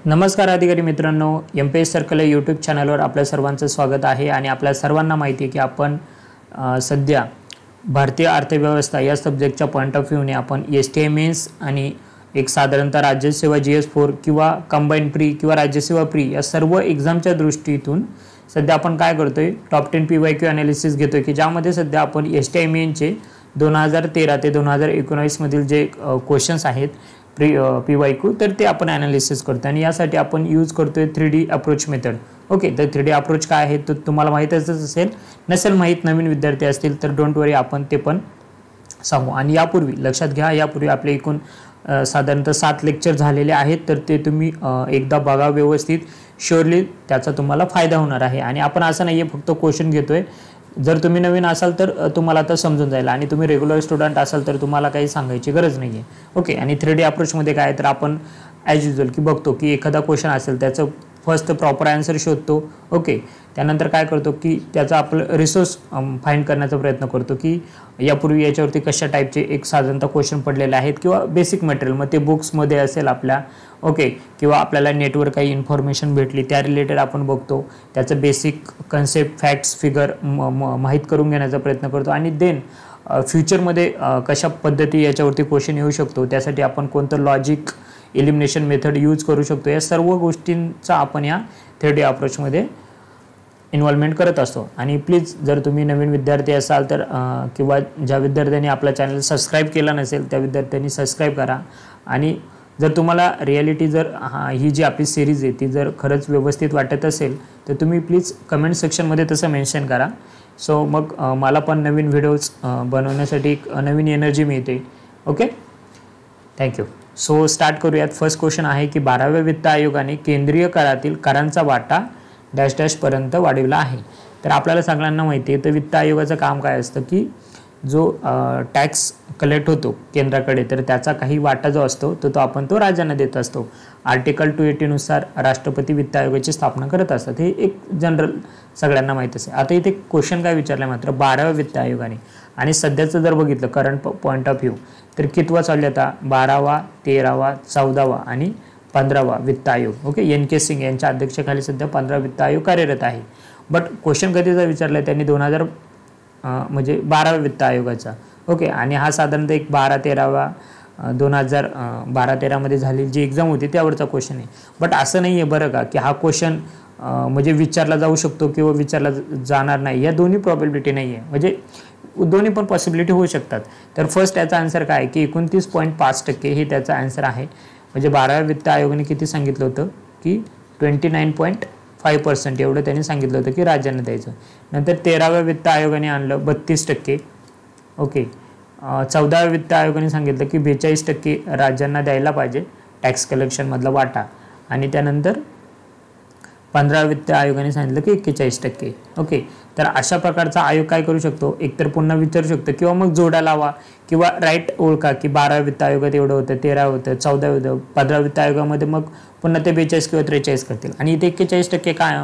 नमस्कार अधिकारी मित्रांनो, MPS सर्कल या यूट्यूब चॅनलवर आपल्या सर्वांचं स्वागत आहे। आणि आपल्या सर्वांना माहिती आहे की आपण सध्या भारतीय अर्थव्यवस्था या सब्जेक्टच्या पॉइंट ऑफ व्ह्यूने आपण STI मेन्स आणि एक साधारणतः राज्यसेवा GS4 किंवा कंबाईन प्री किंवा राज्यसेवा प्री या सर्व एक्झामच्या दृष्टीतून सध्या आपण काय करतोय, टॉप 10 PYQ ॲनालिसिस घेतोय की ज्यामध्ये सध्या आपण STI मेनचे 2013 ते 2019 मधील जे क्वेश्चन्स आहेत PYQ तर ते आपण ॲनालिसिस करतो आणि यासाठी आपण यूज करतोय 3D अप्रोच मेथड। ओके, तर 3D अप्रोच काय आहे तर तुम्हाला माहीतच असेल, नसेल माहीत नवीन विद्यार्थी असतील तर डोंट वरी, आपण ते पण सांगू। आणि यापूर्वी लक्षात घ्या, यापूर्वी आपले एकूण साधारणतः 7 लेक्चर झालेले आहेत, तर ते तुम्ही एकदा बघा व्यवस्थित, श्योरली त्याचा तुम्हाला फायदा होणार आहे। आणि आपण असं नाही आहे फक्त क्वेश्चन घेतोय, जर तुम्ही नवीन असाल तर तुम्हाला आता समजून जाईल आणि तुम्ही रेग्युलर स्टुडंट असाल तर तुम्हाला काही सांगायची गरज नाही आहे। ओके, आणि 3D अप्रोचमध्ये काय तर आपण ॲज युजल की बघतो की एखादा क्वेश्चन असेल त्याचं फर्स्ट प्रॉपर आन्सर शोधतो। ओके, त्यानंतर काय करतो की त्याचा आपलं रिसोर्स फाइंड करण्याचा प्रयत्न करतो की यापूर्वी याच्यावरती कशा टाईपचे एक साधारणतः क्वेश्चन पडलेले आहेत किंवा बेसिक मटेरियल, मग ते बुक्समध्ये असेल आपल्या, ओके, किंवा आपल्याला नेटवर काही इन्फॉर्मेशन भेटली त्या रिलेटेड आपण बघतो, त्याचं बेसिक कन्सेप्ट, फॅक्ट्स, फिगर माहीत करून घेण्याचा प्रयत्न करतो। आणि देन फ्युचरमध्ये कशा पद्धती याच्यावरती क्वेश्चन येऊ शकतो, त्यासाठी आपण कोणतं लॉजिक, एलिमिनेशन मेथड यूज करू शकतो, या सर्व गोष्टींचा आपण या 3D अप्रोचमध्ये इन्व्हॉल्वमेंट करत असतो। आणि प्लीज जर तुम्ही नवीन विद्यार्थी असाल तर किंवा ज्या विद्यार्थ्यांनी आपला चॅनल सबस्क्राईब केला नसेल त्या विद्यार्थ्यांनी सबस्क्राईब करा। आणि जर तुम्हाला रिॲलिटी जर ही जी आपली सिरीज आहे ती जर खरंच व्यवस्थित वाटत असेल तर तुम्ही प्लीज कमेंट सेक्शनमध्ये तसं मेन्शन करा। सो मग मला पण नवीन व्हिडिओज बनवण्यासाठी एक नवीन एनर्जी मिळते। Okay, thank you. सो स्टार्ट करूयात। फर्स्ट क्वेश्चन आहे की 12व्या वित्त आयोगाने केंद्रीय करातील करांचा वाटा डॅश डॅश पर्यंत वाढवला आहे। तर आपल्याला सगळ्यांना माहिती आहे तर वित्त आयोगाचं काम काय असतं की जो टॅक्स कलेक्ट होतो केंद्राकडे तर त्याचा काही वाटा जो असतो तो आपण राज्यांना देत असतो। आर्टिकल 280 नुसार राष्ट्रपती वित्त आयोगाची स्थापना करत असतात, हे एक जनरल सगळ्यांना माहीत असेल। आता इथे क्वेश्चन काय विचारलं मात्र 12व्या वित्त आयोगाने, आणि सध्याचं जर बघितलं करंट पॉईंट ऑफ व्ह्यू तर कितवा चालू आता 12वा, 13वा, 14वा आणि 15वा वित्त आयोग। ओके, NK सिंग यांच्या अध्यक्षतेखाली सध्या 15 वित्त आयोग कार्यरत आहे। बट क्वेश्चन कधीचा विचारला त्यांनी 12व्या वित्त आयोगाचा। ओके, आणि हा साधारणतः एक 12-13वा 2012-13 मध्ये झालेली जी एक्झाम होती त्यावरचा क्वेश्चन आहे। बट असं नाही आहे बरं का की हा क्वेश्चन विचारला जाऊ शकतो किंवा विचारला जाणार नाही, या दोन्ही प्रॉबिलिटी नाही आहे, दोन्ही पण पॉसिबिलिटी होऊ शकतात। तर फर्स्ट याचा आन्सर काय की 29.5% हे त्याचा आन्सर आहे। 12व्या वित्त आयोगाने किती सांगितलं होतं की 29.5% एवढं त्यांनी सांगितलं होतं की राज्यांना द्यायचं। नंतर 13व्या वित्त आयोगाने आणलं 32%। ओके, 14व्या वित्त आयोगाने सांगितलं की 42% राज्यांना द्यायला पाहिजे टॅक्स कलेक्शनमधला वाटा। आणि त्यानंतर 15व्या वित्त आयोगाने सांगितलं की 41%। ओके, तर अशा प्रकारचा आयोग काय करू शकतो, एकतर पुन्हा विचारू शकतो किंवा मग जोडा लावा किंवा राईट ओळखा की 12व्या वित्त आयोगात एवढं होतं, 13 होतं, 14 होतं, 15व्या वित्त आयोगामध्ये मग पुन्हा ते 42 किंवा 43 करतील। आणि इथे 41% काय,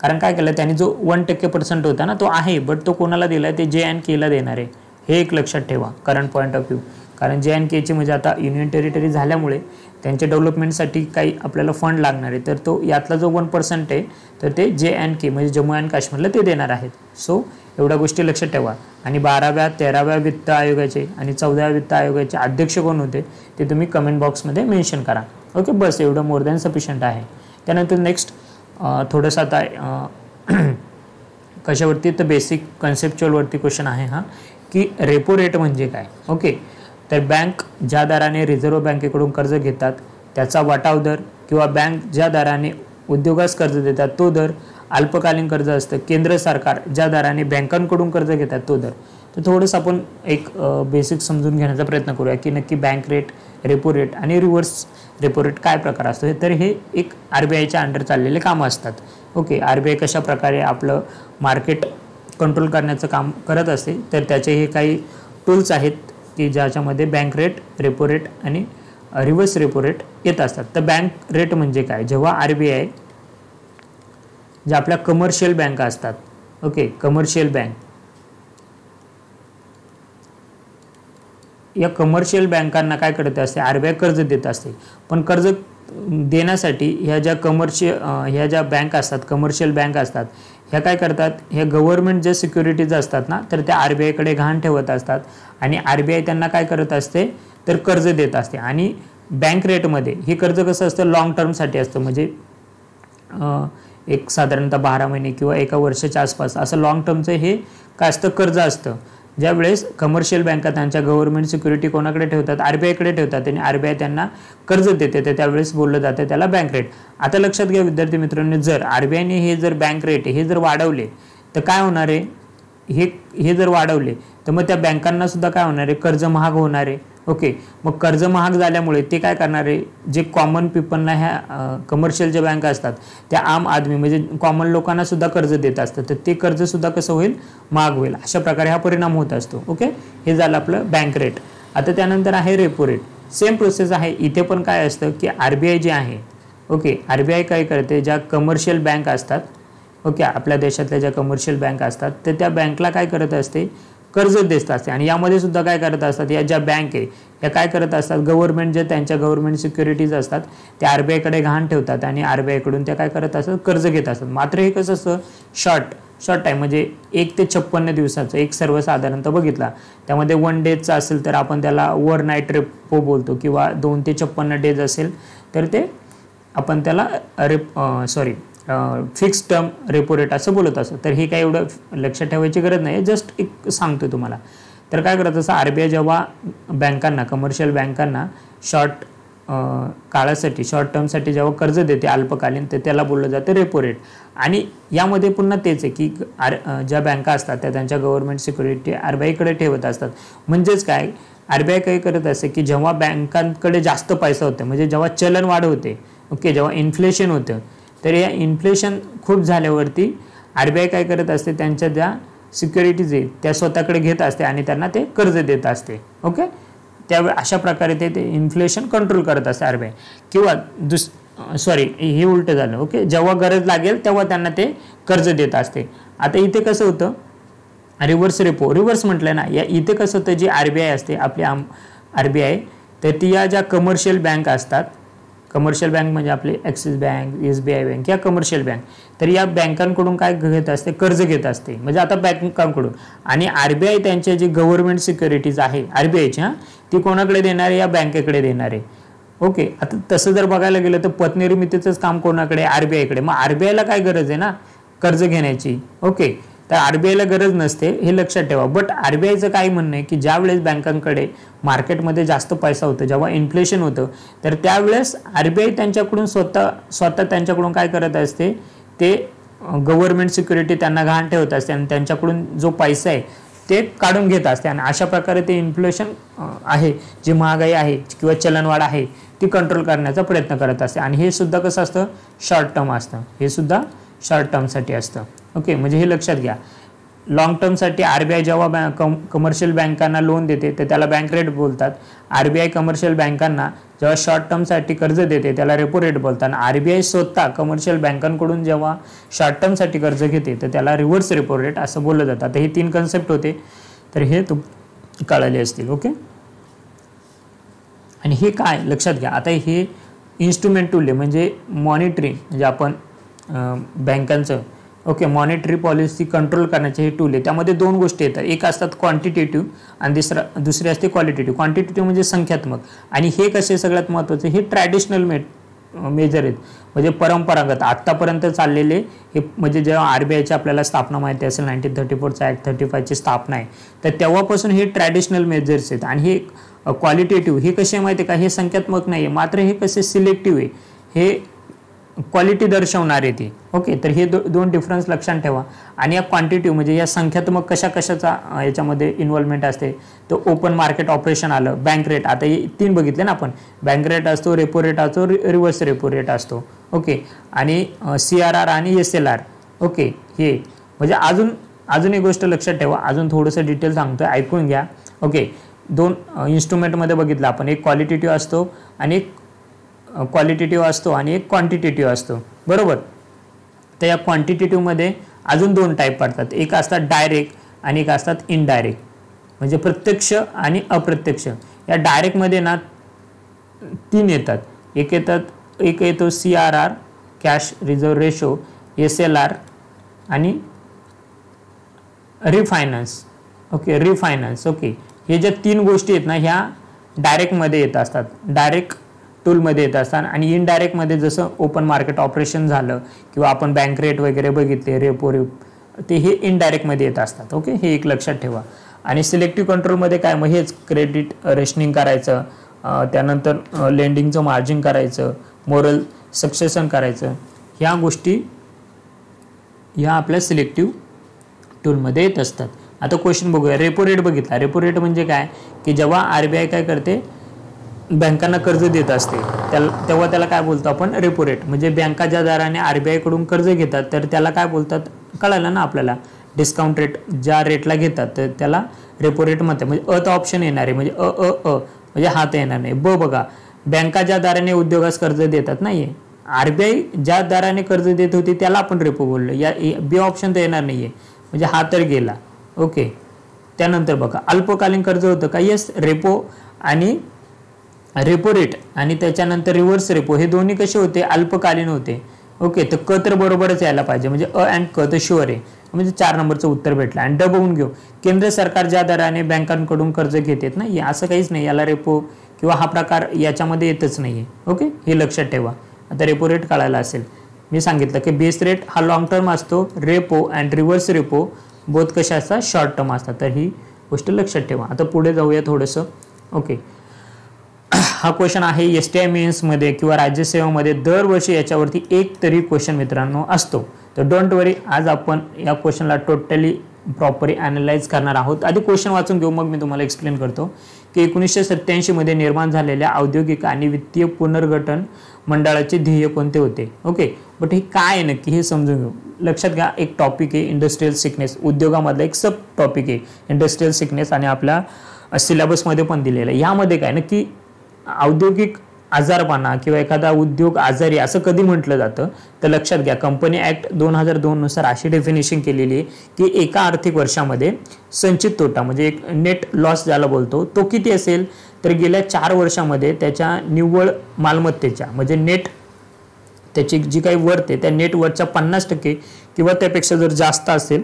कारण काय केलं त्यांनी जो 1% होता ना तो आहे, बट तो कोणाला दिला आहे, ते JNKला देणार आहे, हे एक लक्षात ठेवा करंट पॉईंट ऑफ व्ह्यू। कारण JNKची आता युनियन टेरिटरी झाल्यामुळे त्यांच्या डेव्हलपमेंटसाठी काही आपल्याला फंड लागणार आहे, तर तो यातला जो 1% आहे तर ते JNK जम्मू अँड काश्मीरला ते देणार आहेत। सो एवढ्या गोष्टी लक्षात ठेवा। आणि 12व्या 13व्या वित्त आयोगाचे आणि 14व्या वित्त आयोगाचे अध्यक्ष कोण होते ते तुम्ही कमेंट बॉक्समध्ये मेन्शन करा। ओके, बस एवढं मोर दॅन सफिशियंट आहे। त्यानंतर नेक्स्ट थोडंसं आता कशावरती तर बेसिक कन्सेप्च्युअलवरती क्वेश्चन आहे हा की रेपो रेट म्हणजे काय। ओके, तर बँक ज्या दराने रिझर्व्ह बँकेकडून कर्ज घेतात त्याचा वाटाव दर, किंवा बँक ज्या दराने उद्योगास कर्ज देतात तो दर, अल्पकालीन कर्ज असतं, केंद्र सरकार ज्या दराने बँकांकडून कर्ज घेतात तो दर। तर थोडंसं आपण एक बेसिक समजून घेण्याचा प्रयत्न करूया की नक्की बँक रेट, रेपो रेट आणि रिव्हर्स रेपो रेट काय प्रकार असतो। तर हे एक RBIच्या अंडर चाललेले कामं असतात। ओके, RBI कशा प्रकारे आपलं मार्केट कंट्रोल करण्याचं काम करत असते, तर त्याचे हे काही टूल्स आहेत की ज्याच्यामध्ये बँक रेट, रेपो रेट आणि रिव्हर्स रेपो रेट येत असतात। तर बँक रेट म्हणजे काय, जेव्हा RBI ज्या आपल्या कमर्शियल बँका असतात, ओके, कमर्शियल बँक, या कमर्शियल बँकांना काय करत असते, RBI कर्ज देत असते, पण कर्ज देण्यासाठी ह्या ज्या बँक असतात, कमर्शियल बँक असतात, ह्या काय करतात, ह्या गव्हर्नमेंट ज्या सिक्युरिटीज असतात ना, तर त्या RBI कडे गहाण ठेवत असतात आणि RBI त्यांना काय करत असते, तर कर्ज देत असते. आणि बँक रेटमध्ये हे कर्ज कसं असतं, लॉंग टर्मसाठी असतं. म्हणजे एक साधारणतः 12 महिने किंवा 1 वर्षाच्या आसपास असं लॉंग टर्मचं हे काय असतं, कर्ज असतं. ज्यावेळेस कमर्शियल बँका त्यांच्या गव्हर्नमेंट सिक्युरिटी कोणाकडे ठेवतात, RBI कडे ठेवतात आणि RBI त्यांना कर्ज देते, तर त्यावेळेस बोललं जातं त्याला बँक रेट. आता लक्षात घ्या विद्यार्थी मित्रांनो, जर RBI ने हे जर बँक रेट हे जर वाढवले तर काय होणार आहे, हे जर वाढवले तर मग त्या बँकांना सुद्धा काय होणार आहे, कर्ज महाग होणार आहे. ओके, मग कर्ज महाग झाल्यामुळे ते काय करणार आहे, जे कॉमन पीपलना ह्या कमर्शियल ज्या बँका असतात त्या आम आदमी म्हणजे कॉमन लोकांना सुद्धा कर्ज देत असतात, तर ते कर्ज सुद्धा कसं होईल, महाग होईल. अशा प्रकारे हा परिणाम होत असतो. ओके, हे झालं आपलं बँक रेट. आता त्यानंतर आहे रेपो रेट. सेम प्रोसेस आहे. इथे पण काय असतं की RBI जे आहे, ओके, RBI काय करते, ज्या कमर्शियल बँक असतात, ओके, आपल्या देशातल्या ज्या कमर्शियल बँक असतात तर त्या बँकला काय करत असते, कर्ज देत असते. आणि यामध्ये सुद्धा काय करत असतात, या ज्या बँक आहे या काय करत असतात, गव्हर्नमेंट जे त्यांच्या गव्हर्नमेंट सिक्युरिटीज असतात त्या RBI कडे गहाण ठेवतात आणि RBI कडून त्या काय करत असतात, कर्ज घेत असतात. मात्र हे कसं असतं, शॉर्ट टाईम, म्हणजे 1 ते 56 दिवसाचं एक सर्वसाधारणतः बघितला. त्यामध्ये 1 डेजचा असेल तर आपण त्याला ओव्हरनाईट रेपो बोलतो, किंवा 2 ते 56 डेज असेल तर ते आपण त्याला फिक्स टर्म रेपो रेट असं बोलत असतं. तर हे काय एवढं लक्षात ठेवायची गरज नाही, जस्ट एक सांगतो तुम्हाला. तर काय करत असं, RBI जेव्हा बँकांना, कमर्शियल बँकांना शॉर्ट काळासाठी, शॉर्ट टर्मसाठी जेव्हा कर्ज देते अल्पकालीन, तर त्याला बोललं जातं रेपो रेट. आणि यामध्ये पुन्हा तेच आहे की ज्या बँका असतात त्या त्यांच्या गव्हर्नमेंट सिक्युरिटी RBI कडे ठेवत असतात. म्हणजेच काय, RBI काय करत असते की जेव्हा बँकांकडे जास्त पैसा होते, म्हणजे जेव्हा चलन वाढ होते, ओके, जेव्हा इन्फ्लेशन होतं, तर या इन्फ्लेशन खूप झाल्यावरती RBI काय करत असते, त्यांच्या ज्या सिक्युरिटीज आहेत त्या स्वतःकडे घेत असते आणि त्यांना ते कर्ज देत असते. ओके, त्यावेळी अशा प्रकारे ते इन्फ्लेशन कंट्रोल करत असते RBI. किंवा हे उलटं झालं. ओके, जेव्हा गरज लागेल तेव्हा त्यांना ते कर्ज देत असते. आता इथे कसं होतं, रिव्हर्स रेपो, रिव्हर्स म्हटलं ना, या इथे कसं होतं, जी RBI असते आपली RBI, तर ती या ज्या कमर्शियल बँक असतात, कमर्शियल बँक म्हणजे आपले ॲक्सिस बँक, SBI बँक या कमर्शियल बँक, तर या बँकांकडून काय घेत असते, कर्ज घेत असते. म्हणजे आता बँकांकडून. आणि RBI त्यांच्या जी गव्हर्नमेंट सिक्युरिटीज आहे RBIची, ती कोणाकडे देणार आहे, या बँकेकडे देणार आहे. ओके, आता तसं जर बघायला गेलं तर पतनिर्मितीचंच काम कोणाकडे, RBI कडे. मग RBI ला काय गरज आहे ना कर्ज घेण्याची. ओके, तर RBI ला गरज नसते, हे लक्षात ठेवा. बट RBIचं काय म्हणणं आहे की ज्या वेळेस बँकांकडे मार्केटमध्ये जास्त पैसा होतो, जेव्हा इन्फ्लेशन होतं, तर त्यावेळेस RBI त्यांच्याकडून स्वतः त्यांच्याकडून काय करत असते, ते गव्हर्नमेंट सिक्युरिटी त्यांना गहाण ठेवत असते आणि त्यांच्याकडून जो पैसा आहे ते काढून घेत असते. आणि अशा प्रकारे ते इन्फ्लेशन आहे, जी महागाई आहे किंवा चलनवाढ आहे ती कंट्रोल करण्याचा प्रयत्न करत असते. आणि हे सुद्धा कसं असतं, शॉर्ट टर्म असतं. हे सुद्धा शॉर्ट टर्मसाठी असतं. ओके, म्हणजे हे लक्षात घ्या. लॉंग टर्मसाठी RBI जेव्हा कमर्शियल बँकांना लोन देते तर त्याला बँक रेट बोलतात. RBI कमर्शियल बँकांना जेव्हा शॉर्ट टर्मसाठी कर्ज देते त्याला रेपो रेट बोलतात. आणि RBI स्वतः कमर्शियल बँकांकडून जेव्हा शॉर्ट टर्मसाठी कर्ज घेते तर त्याला रिव्हर्स रेपो रेट असं बोललं जातं. तर हे 3 कन्सेप्ट होते, तर हे कळले असतील. ओके, आणि हे काय लक्षात घ्या. आता हे इन्स्ट्रुमेंट टूल आहे, म्हणजे मॉनिटरिंग, म्हणजे आपण बँकांचं मॉनिटरी पॉलिसी कंट्रोल करण्याचे हे टूल आहे. त्यामध्ये 2 गोष्टी येतात, एक असतात क्वांटिटेटिव्ह आणि दुसरी असते क्वालिटेटिव्ह. क्वांटिटेटिव्ह म्हणजे संख्यात्मक, आणि हे कसे सगळ्यात महत्त्वाचे, हे ट्रॅडिशनल मेजर आहेत, म्हणजे परंपरागत आत्तापर्यंत चाललेले हे. म्हणजे जेव्हा RBIची आपल्याला स्थापना माहिती असेल, 1934चा ॲक्ट 35ची स्थापना आहे, तर तेव्हापासून हे ट्रॅडिशनल मेजर्स आहेत. आणि हे क्वालिटेटिव्ह हे कसे माहिती आहे का, हे संख्यात्मक नाही आहे, मात्र हे कसे सिलेक्टिव्ह आहे, हे क्वालिटी दर्शवणारे ते. ओके, तर हे 2 डिफरन्स लक्षात ठेवा. आणि या क्वांटिटिव्ह म्हणजे या संख्यात्मक कशाचा याच्यामध्ये इन्व्हॉल्वमेंट असते, तर ओपन मार्केट ऑपरेशन आलं, बँक रेट, आता हे 3 बघितले ना आपण, बँक रेट असतो, रेपो रेट असतो, रिव्हर्स रेपो रेट असतो. ओके, आणि CRR आणि SLR. ओके, हे म्हणजे अजून एक गोष्ट लक्षात ठेवा, अजून थोडंसं डिटेल सांगतोय, ऐकून घ्या. ओके, 2 इन्स्ट्रुमेंटमध्ये बघितलं आपण, एक क्वालिटेटिव्ह असतो आणि एक क्वांटिटेटिव्ह असतो, बरोबर. तर या क्वांटिटेटिव्हमध्ये अजून 2 टाईप पडतात, एक असतात डायरेक्ट आणि एक असतात इनडायरेक्ट, म्हणजे प्रत्यक्ष आणि अप्रत्यक्ष. या डायरेक्टमध्ये ना 3 येतात, एक येतात एक येतो CRR cash reserve ratio, SLR आणि रिफायनान्स. ओके, रिफायनान्स. ओके, हे ज्या 3 गोष्टी आहेत ना ह्या डायरेक्टमध्ये येत असतात, डायरेक्ट टूलमध्ये येत असतात. आणि इनडायरेक्टमध्ये जसं ओपन मार्केट ऑपरेशन झालं किंवा आपण बँक रेट वगैरे बघितले, रेपो रेट, ते हे इनडायरेक्टमध्ये येत असतात. ओके, हे एक लक्षात ठेवा. आणि सिलेक्टिव्ह कंट्रोलमध्ये काय, मग हेच क्रेडिट रेशनिंग करायचं, त्यानंतर लेंडिंगचं मार्जिन करायचं, मोरल सक्सेशन करायचं, ह्या गोष्टी ह्या आपल्या सिलेक्टिव्ह टूलमध्ये येत असतात. आता क्वेश्चन बघूया. रेपो रेट बघितला. रेपो रेट म्हणजे काय की जेव्हा RBI काय करते, बँकांना कर्ज देत असते तेव्हा त्याला काय बोलतो आपण, रेपो रेट. म्हणजे बँका ज्या दराने RBI कडून कर्ज घेतात तर त्याला काय बोलतात, कळालं ना आपल्याला. डिस्काउंट रेट ज्या रेटला घेतात तर त्याला रेपो रेट म्हणतात. म्हणजे अ ऑप्शन येणार आहे, म्हणजे म्हणजे हात येणार नाही. बघा, बँका ज्या दराने उद्योगास कर्ज देतात नाहीये, RBI ज्या दराने कर्ज देत होती त्याला आपण रेपो बोललो. या बी ऑप्शन तर येणार नाहीये, म्हणजे हा तर गेला. ओके, त्यानंतर बघा अल्पकालीन कर्ज होतं का, येस, रेपो आणि रेपो रेट आणि त्याच्यानंतर रिव्हर्स रेपो हे दोन्ही कसे होते, अल्पकालीन होते. ओके, तर क तर बरोबरच यायला पाहिजे, म्हणजे अ अँड क तर शुअर आहे, म्हणजे 4 नंबरचं उत्तर भेटलं. आणि ड बघून घेऊ, केंद्र सरकार ज्या दराने बँकांकडून कर्ज घेतात ना, असं काहीच नाही, याला रेपो किंवा हा प्रकार याच्यामध्ये येतच नाहीये. ओके, हे लक्षात ठेवा. आता रेपो रेट कळायला असेल. मी सांगितलं की बेस रेट हा लॉंग टर्म असतो, repo and reverse repo both कशा असतात, शॉर्ट टर्म असतात. तर ही गोष्ट लक्षात ठेवा. आता पुढे जाऊया थोडंसं. ओके, हा क्वेश्चन आहे STI मेन्समध्ये किंवा राज्यसेवेमध्ये दरवर्षी याच्यावरती एक तरी क्वेश्चन मित्रांनो असतो. तर डोंट वरी, आज आपण या क्वेश्चनला टोटली प्रॉपरली ॲनालाइज करणार आहोत. आधी क्वेश्चन वाचून घेऊ, मग मी तुम्हाला एक्सप्लेन करतो की 1987 मध्ये निर्माण झालेल्या औद्योगिक आणि वित्तीय पुनर्गठन मंडळाचे ध्येय कोणते होते. ओके, बट हे काय आहे नक्की हे समजून घेऊ. लक्षात घ्या, एक टॉपिक आहे इंडस्ट्रियल सिकनेस, उद्योगामधला एक सब टॉपिक आहे इंडस्ट्रियल सिकनेस आणि आपल्या सिलेबसमध्ये पण दिलेलं आहे. यामध्ये काय नक्की औद्योगिक आजारपणा किंवा एखादा उद्योग आजारी असं कधी म्हटलं जातं, तर लक्षात घ्या, कंपनी ॲक्ट 2002 नुसार अशी डेफिनेशन केलेली आहे की एका आर्थिक वर्षामध्ये संचित तोटा म्हणजे एक नेट लॉस ज्याला बोलतो तो किती असेल, तर गेल्या 4 वर्षामध्ये त्याच्या निव्वळ मालमत्तेच्या म्हणजे नेट त्याची जी काही वर्थ आहे त्या नेट वर्थच्या 50% किंवा त्यापेक्षा जर जास्त असेल,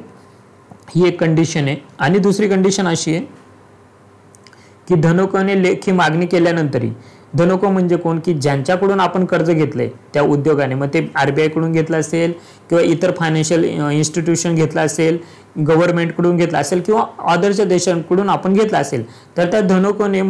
ही एक कंडिशन आहे. आणि दुसरी कंडिशन अशी आहे की धनकोने लेखी मागणी केल्यानंतरही, धनको म्हणजे कोण की ज्यांच्याकडून आपण कर्ज घेतलंय त्या उद्योगाने, मग ते RBI कडून घेतलं असेल किंवा इतर फायनान्शियल इन्स्टिट्यूशन घेतलं असेल, गव्हर्नमेंटकडून घेतलं असेल किंवा अदरच्या देशांकडून आपण घेतला असेल, तर त्या धनकोने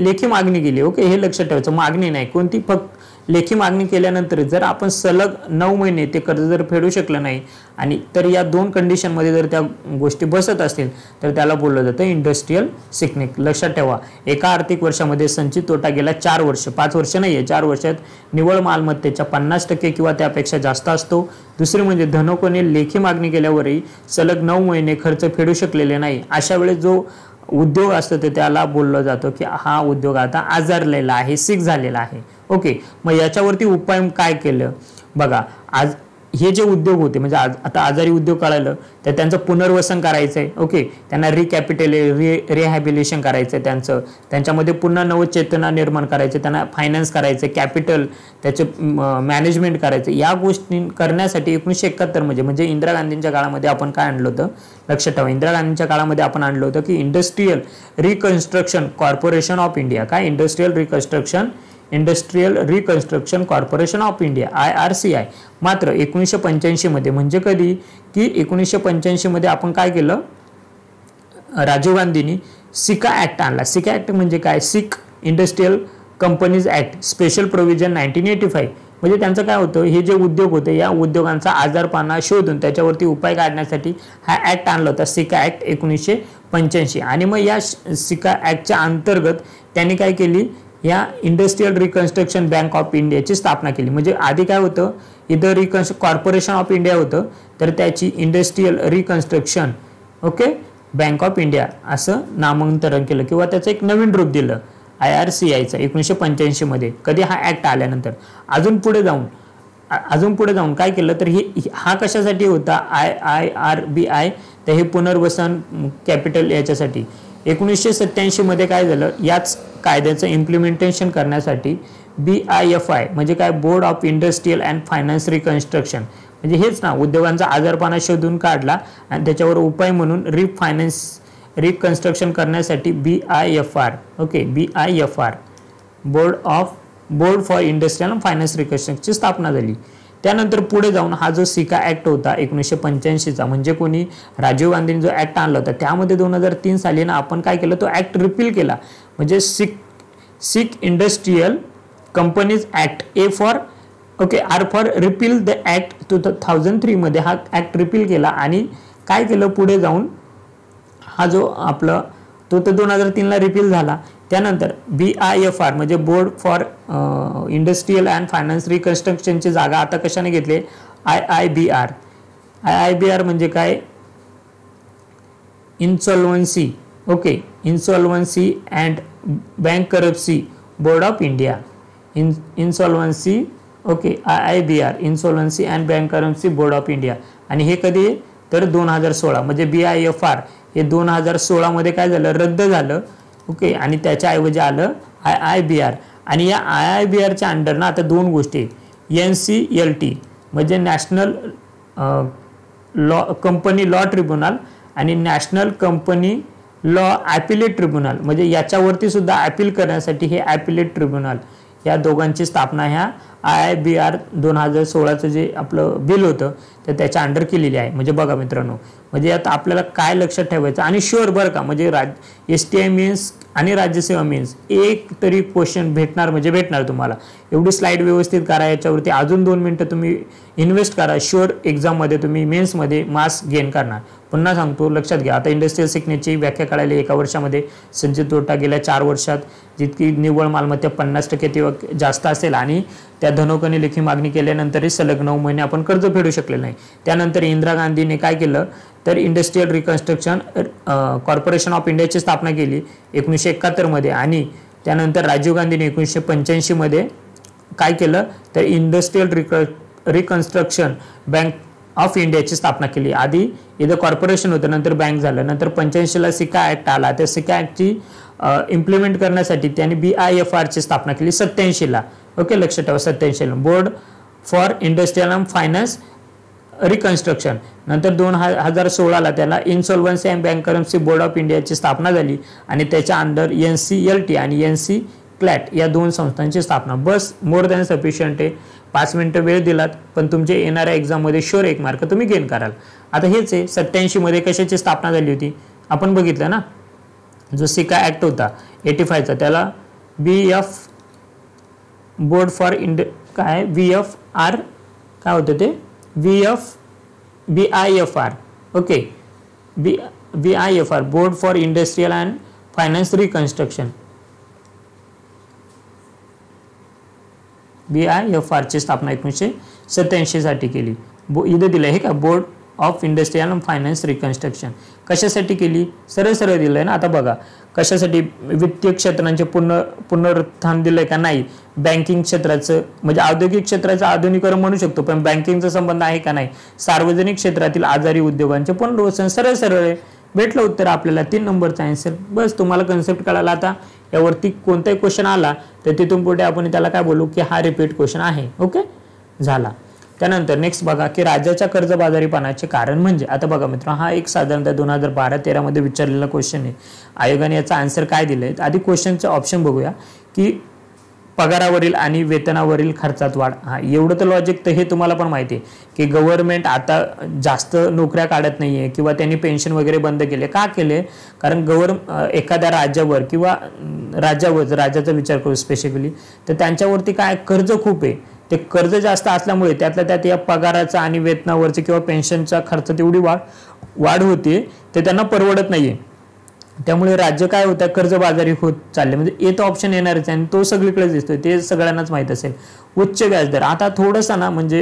लेखी मागणी केली. ओके, हे लक्षात ठेवायचं, मागणी नाही कोणती, फक्त लेखी मागणी केल्यानंतर जर आपण सलग 9 महिने ते कर्ज जर फेडू शकलं नाही आणि तर या 2 कंडिशनमध्ये जर त्या गोष्टी बसत असतील तर त्याला बोललं जातं इंडस्ट्रियल सिकनेस. लक्षात ठेवा, एका आर्थिक वर्षामध्ये संचित तोटा गेला 4 वर्ष, 5 वर्ष नाही आहे, 4 वर्षात निव्वळ मालमत्तेच्या 50% किंवा त्यापेक्षा जास्त असतो. दुसरे म्हणजे धनकोने लेखी मागणी केल्यावरही सलग 9 महिने खर्च फेडू शकलेले नाही, अशा वेळेस जो उद्योग असतो ते त्याला बोललं जातं की हा उद्योग आता आजारलेला आहे, सिक झालेला आहे. ओके, मग याच्यावरती उपाय काय केलं बघा. आज हे जे उद्योग होते म्हणजे आता आजारी उद्योग कळालं तर त्यांचं पुनर्वसन करायचं आहे. ओके, त्यांना रिहॅबिलिटेशन करायचं आहे, त्यांच्यामध्ये पुन्हा नवचेतना निर्माण करायचं, त्यांना फायनान्स करायचं, कॅपिटल त्याचे मॅनेजमेंट करायचं. या गोष्टी करण्यासाठी 1971 म्हणजे इंदिरा गांधींच्या काळामध्ये आपण काय आणलं होतं, लक्षात ठेवा, इंदिरा गांधींच्या काळामध्ये आपण आणलं होतं की industrial reconstruction corporation of India. काय industrial reconstruction corporation of India IRCI. मात्र 1985 मध्ये म्हणजे कधी की 1985 मध्ये आपण काय केलं, राजीव गांधींनी सिका ऍक्ट आणला. सिका ऍक्ट म्हणजे काय, sick industrial companies act special provision 1985. म्हणजे त्यांचं काय होतं, हे जे उद्योग होते या उद्योगांचा आजारपणा शोधून त्याच्यावरती उपाय काढण्यासाठी हा ऍक्ट आणला होता, सिका ऍक्ट 1985. आणि मग या सिका ऍक्टच्या अंतर्गत त्यांनी काय केली, या इंडस्ट्रियल रिकन्स्ट्रक्शन बँक ऑफ इंडियाची स्थापना केली. म्हणजे आधी काय होतं, इथं कॉर्पोरेशन ऑफ इंडिया होतं, तर त्याची industrial reconstruction bank of India असं नामांतरण केलं किंवा त्याचं एक नवीन रूप दिलं IRCIचं 1985 मध्ये. कधी, हा ऍक्ट आल्यानंतर. अजून पुढे जाऊन काय केलं, तर हा कशासाठी होता, IRBI, तर हे पुनर्वसन कॅपिटल याच्यासाठी. 1987 मध्ये काय झालं, याच कायद्याचं इम्प्लिमेंटेशन करण्यासाठी BIFI म्हणजे काय, board of industrial and finance reconstruction, म्हणजे हेच ना, उद्योगांचा आजारपणा शोधून काढला आणि त्याच्यावर उपाय म्हणून रिकन्स्ट्रक्शन करण्यासाठी BIFR, okay, BIFR board for industrial and finance रिकन्स्ट्रक्शनची स्थापना झाली. त्यानंतर पुढे जाऊन हा जो सिका ॲक्ट होता 1985चा, म्हणजे कोणी, राजीव गांधींनी जो ॲक्ट आणला होता, त्यामध्ये 2003 साली ना आपण काय केलं, तो ॲक्ट रिपील केला. म्हणजे sick industrial companies act are for repeal the act 2003 मध्ये हा ॲक्ट रिपील केला. आणि काय केलं पुढे जाऊन, हा जो आपला तो 2003 ला रिपील झाला. त्यानंतर BIFR म्हणजे board for industrial and finance रिकन्स्ट्रक्शनची जागा आता कशाने घेतली, IIBR म्हणजे काय, insolvency, okay, insolvency and bankruptcy board of India, insolvency, okay, IIBR insolvency and bankruptcy board of India. आणि हे कधी, तर 2016, म्हणजे BIFR हे 2016 मध्ये काय झालं, रद्द झालं, ओके, आणि त्याच्याऐवजी आलं IIBR. आणि या IIBRच्या अंडर ना आता दोन गोष्टी, NCLT म्हणजे नॅशनल कंपनी लॉ ट्रिब्युनल आणि नॅशनल कंपनी लॉ ॲपिलेट ट्रिब्युनल, म्हणजे याच्यावरती सुद्धा ॲपील करण्यासाठी हे ॲपिलेट ट्रिब्युनल, या दोघांची स्थापना ह्या IIBR 2016चं जे आपलं बिल होतं तर त्याच्या अंडर केलेली आहे. म्हणजे बघा मित्रांनो, म्हणजे आता आपल्याला काय लक्षात ठेवायचं, आणि शुअर बरं का, म्हणजे STI मेन्स आणि राज्यसेवा मेन्स एक तरी क्वेश्चन भेटणार, म्हणजे भेटणार तुम्हाला. एवढी स्लाईड व्यवस्थित करा, याच्यावरती अजून 2 मिनिटं तुम्ही इन्व्हेस्ट करा, शुअर एक्झाममध्ये तुम्ही मेन्समध्ये मार्क्स गेन करणार. पुन्हा सांगतो, लक्षात घ्या. आता इंडस्ट्रियल सिग्नेचरची व्याख्या काढायला 1 वर्षामध्ये संचित तोटा गेल्या 4 वर्षात जितकी निव्वळ मालमत्ता 50% जास्त असेल आणि त्या धनोकने लेखी मागणी केल्यानंतरही सलग 9 महिने आपण कर्ज फेडू शकले नाही. त्यानंतर इंदिरा गांधीने काय केलं, तर इंडस्ट्रियल रिकन्स्ट्रक्शन कॉर्पोरेशन ऑफ इंडियाची स्थापना केली 1971 मध्ये. आणि त्यानंतर राजीव गांधीने 1985 मध्ये काय केलं, तर इंडस्ट्रियल रिकन्स्ट्रक्शन बँक ऑफ इंडियाची स्थापना केली. आधी इथं कॉर्पोरेशन होतं, नंतर बँक झालं. नंतर 85 ला सिका ॲक्ट आला, त्या सिका ॲक्टची इम्प्लिमेंट करण्यासाठी त्यांनी BIFR ची स्थापना केली 87 ला, ओके, लक्षात ठेवा 87 ला, board for industrial and finance reconstruction. नंतर 2016 ला त्याला इन्सॉल्वन्सी अँड बँकरप्सी बोर्ड ऑफ इंडियाची स्थापना झाली आणि त्याच्या अंडर NCLT आणि NCLAT या 2 संस्थांची स्थापना. बस मोर दॅन सफिशियंट आहे. 5 मिनिटं वेळ दिलात पण तुमचे येणाऱ्या एक्झाममध्ये शुअर 1 मार्क तुम्ही गेन कराल. आता हेच आहे, 87 मध्ये कशाची स्थापना झाली होती आपण बघितलं ना, जो सिका ॲक्ट होता 85चा, त्याला बोर्ड फॉर काय VFR काय होतं ते BIFR, okay, BIFR board for industrial and finance reconstruction, BIFR ची स्थापना 1987 साठी केली. इथे दिलं आहे का, board of industrial and finance reconstruction. कशासाठी केली, सरळ दिलंय ना. आता बघा कशासाठी, वित्तीय क्षेत्रांचे पुनरुत्थान दिलंय का, नाही. बँकिंग क्षेत्राचं म्हणजे औद्योगिक क्षेत्राचं आधुनिकीकरण म्हणू शकतो, पण बँकिंगचा संबंध आहे का, नाही. सार्वजनिक क्षेत्रातील आजारी उद्योगांचे पुनर्वसन. सरळ आहे, भेटलं उत्तर आपल्याला 3 नंबरचा आन्सर. बस तुम्हाला कन्सेप्ट कळाला. आता यावरती कोणताही क्वेश्चन आला तर तिथून पुढे आपण त्याला काय बोलू की हा रिपीट क्वेश्चन आहे, ओके, झाला. त्यानंतर नेक्स्ट बघा की राज्याच्या कर्जबाजारीपणाचे कारण म्हणजे. आता बघा मित्रांनो, हा एक साधारणतः 2012-13 मध्ये विचारलेला क्वेश्चन आहे. आयोगाने याचा आन्सर काय दिलंय, आधी क्वेश्चनचं ऑप्शन बघूया की पगारावरील आणि वेतनावरील खर्चात वाढ. हा एवढं तर लॉजिक तर हे तुम्हाला पण माहिती आहे की गव्हर्नमेंट आता जास्त नोकऱ्या काढत नाहीये किंवा त्यांनी पेन्शन वगैरे बंद केले. का केले, कारण एखाद्या राज्यावर किंवा राज्याचा विचार करू स्पेसिफिकली, तर त्यांच्यावरती काय कर्ज खूप आहे. ते कर्ज जास्त असल्यामुळे त्यातल्या त्यात या पगाराचा आणि वेतनावरचे किंवा पेन्शनचा खर्च तेवढी वाढ होते ते त्यांना परवडत नाहीये. त्यामुळे राज्य काय होतं, कर्जबाजारी होत चालले. म्हणजे येतो ऑप्शन येणारच आणि तो सगळीकडे दिसतोय, ते सगळ्यांनाच माहित असेल. उच्च व्याजदर, आता थोडंसं ना म्हणजे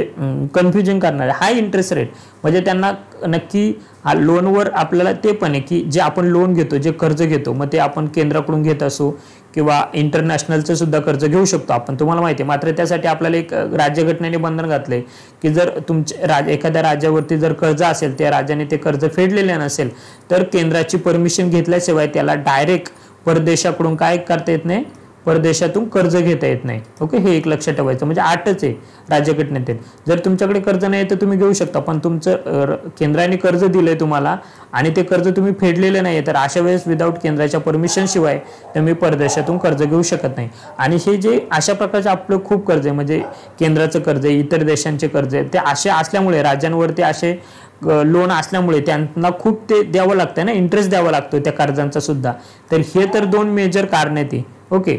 कन्फ्युजन करणार आहे. हाय इंटरेस्ट रेट म्हणजे त्यांना नक्की लोनवर आपल्याला ते पण आहे की जे आपण लोन घेतो, जे कर्ज घेतो, मग ते आपण केंद्राकडून घेत असो किंवा इंटरनॅशनलचं सुद्धा कर्ज घेऊ शकतो आपण, तुम्हाला माहिती आहे. मात्र त्यासाठी आपल्याला एक राज्यघटनेने बंधन घातलंय की जर एखाद्या राज्यावरती जर कर्ज असेल, त्या राज्याने ते कर्ज फेडलेले नसेल तर केंद्राची परमिशन घेतल्याशिवाय त्याला डायरेक्ट परदेशाकडून काय करता येत नाही, परदेशातून कर्ज घेता येत नाही. ओके, हे एक लक्षात ठेवायचं. म्हणजे 8च आहे राज्यघटनेतील. जर तुमच्याकडे कर्ज नाही तर तुम्ही घेऊ शकता, पण तुमचं केंद्राने कर्ज दिलंय तुम्हाला आणि ते कर्ज तुम्ही फेडलेलं नाही तर अशा वेळेस विदाऊट केंद्राच्या परमिशन शिवाय तुम्ही परदेशातून कर्ज घेऊ शकत नाही. आणि हे जे अशा प्रकारचे आपलं खूप कर्ज आहे, म्हणजे केंद्राचं कर्ज आहे, इतर देशांचे कर्ज आहे, ते असे असल्यामुळे राज्यांवरती असे लोन असल्यामुळे त्यांना खूप ते द्यावं लागतं ना, इंटरेस्ट द्यावा लागतो त्या कर्जांचा सुद्धा. तर हे तर 2 मेजर कारण आहेत. ओके,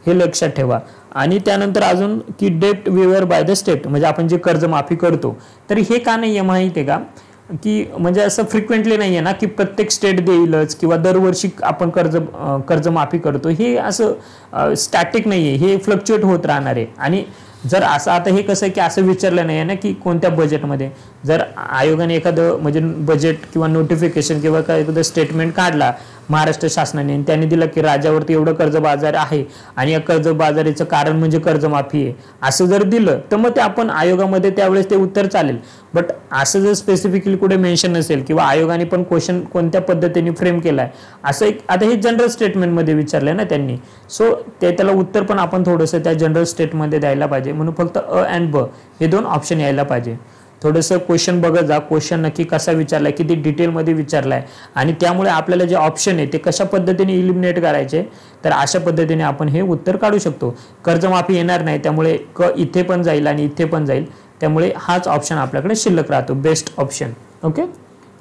हे लक्षात ठेवा. आणि त्यानंतर अजून की डेट वेवर बाय द स्टेट, म्हणजे आपण जे कर्ज माफी करतो तर हे का नाही आहे माहिती आहे का, की म्हणजे असं फ्रिक्वेंटली नाही आहे ना की प्रत्येक स्टेट देईलच किंवा दरवर्षी आपण कर्ज माफी करतो. हे असं स्टॅटिक नाही आहे, हे फ्लक्च्युएट होत राहणार आहे. आणि जर असं आता हे कसं आहे की असं विचारलं नाही आहे ना की कोणत्या बजेटमध्ये, जर आयोगाने एखादं म्हणजे बजेट किंवा नोटिफिकेशन किंवा एखादं स्टेटमेंट काढला महाराष्ट्र शासनाने, त्यांनी दिलं की राज्यावरती एवढं कर्जबाजार आहे आणि या कर्जबाजारीचं कारण म्हणजे कर्जमाफी आहे, असं जर दिलं तर मग ते आपण आयोगामध्ये त्यावेळेस ते उत्तर चालेल. बट असं जर स्पेसिफिकली कुठे मेन्शन नसेल किंवा आयोगाने पण क्वेश्चन कोणत्या पद्धतीने फ्रेम केलाय असं एक, आता हे जनरल स्टेटमेंटमध्ये विचारलंय ना त्यांनी, सो त्याला उत्तर पण आपण थोडंसं त्या जनरल स्टेटमध्ये द्यायला पाहिजे. म्हणून फक्त अ अँड ब हे 2 ऑप्शन यायला पाहिजे. थोडंसं क्वेश्चन बघत जा, क्वेश्चन नक्की कसा विचारलाय, किती डिटेलमध्ये विचारलाय आणि त्यामुळे आपल्याला जे ऑप्शन आहे ते कशा पद्धतीने इलिमिनेट करायचे, तर अशा पद्धतीने आपण हे उत्तर काढू शकतो. कर्जमाफी येणार नाही त्यामुळे क इथे पण जाईल आणि इथे पण जाईल, त्यामुळे हाच ऑप्शन आपल्याकडे शिल्लक राहतो, बेस्ट ऑप्शन. ओके,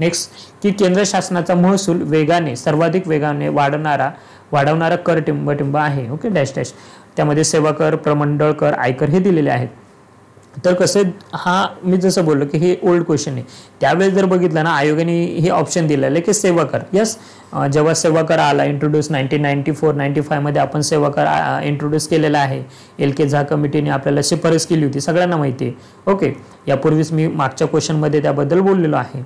नेक्स्ट की केंद्र शासनाचा महसूल सर्वाधिक वेगाने वाढवणारा कर टिंब आहे. Okay, dash dash. त्यामध्ये सेवा कर, प्रमंडळ कर, आयकर हे दिलेले आहेत. तर कसं, हा मी जसं बोललो की हे ओल्ड क्वेश्चन आहे, त्यावेळेस जर बघितलं ना आयोगाने हे ऑप्शन दिलेलं आहे की सेवा कर. यस, जेव्हा सेवा कर आला इंट्रोड्यूस 1994-95 मध्ये आपण सेवा कर इंट्रोड्यूस केलेला आहे. LK झा कमिटीने आपल्याला शिफारस केली होती, सगळ्यांना माहिती आहे. ओके, यापूर्वीच मी मागच्या क्वेश्चनमध्ये त्याबद्दल बोललेलो आहे.